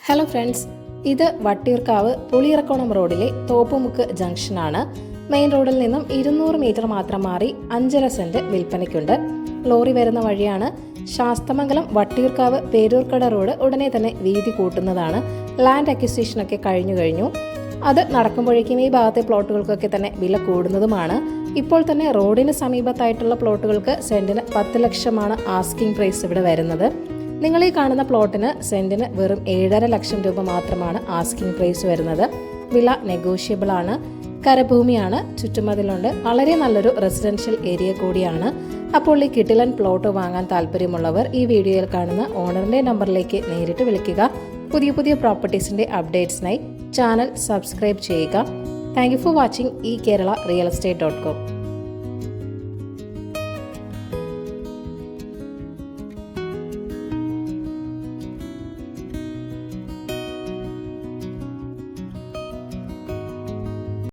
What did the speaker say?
Hello friends, ഇത് വട്ടിയൂർക്കാവ് പുളിയിറക്കോണം റോഡിലെ Thoppumukku ജംഗ്ഷനാണ്. Main റോഡിൽ നിന്നും 200 മീറ്റർ മാത്രം മാറി 5.5 സെന്റ് വിൽപ്പനയ്ക്കുണ്ട്. ലോറി വരുന്ന വഴിയാണ്. ശാസ്തമംഗലം വട്ടിയൂർക്കാവ് പേരൂർക്കട റോഡ് ഉടനെ തന്നെ വീതി കൂട്ടുന്നതാണ്. ലാൻഡ് അക്വിസിഷനൊക്കെ കഴിഞ്ഞു. അത് നടക്കുമ്പോഴേക്കും ഈ ഭാഗത്തെ പ്ലോട്ടുകൾക്കൊക്കെ തന്നെ വില കൂടുന്നതുമാണ്. ഇപ്പോൾ തന്നെ റോഡിന് സമീപത്തായിട്ടുള്ള പ്ലോട്ടുകൾക്ക് സെന്റിന് 10 ലക്ഷമാണ് ആസ്കിംഗ് പ്രൈസ് ഇവിടെ വരുന്നത്. നിങ്ങൾ ഈ കാണുന്ന പ്ലോട്ടിന് സെന്റിന് വെറും 7.5 ലക്ഷം രൂപ മാത്രമാണ് ആസ്കിംഗ് പ്രൈസ് വരുന്നത്. വില നെഗോഷ്യബിൾ ആണ്. കരഭൂമിയാണ്, ചുറ്റുമതിലുണ്ട്. വളരെ നല്ലൊരു റെസിഡൻഷ്യൽ ഏരിയ കൂടിയാണ്. അപ്പോൾ ഈ കിടിലൻ പ്ലോട്ട് വാങ്ങാൻ താല്പര്യമുള്ളവർ ഈ വീഡിയോയിൽ കാണുന്ന ഓണറിന്റെ നമ്പറിലേക്ക് നേരിട്ട് വിളിക്കുക. പുതിയ പ്രോപ്പർട്ടീസിന്റെ അപ്ഡേറ്റ്സിനായി ചാനൽ സബ്സ്ക്രൈബ് ചെയ്യുക. Thank you for watching eKerala Real Estate.com.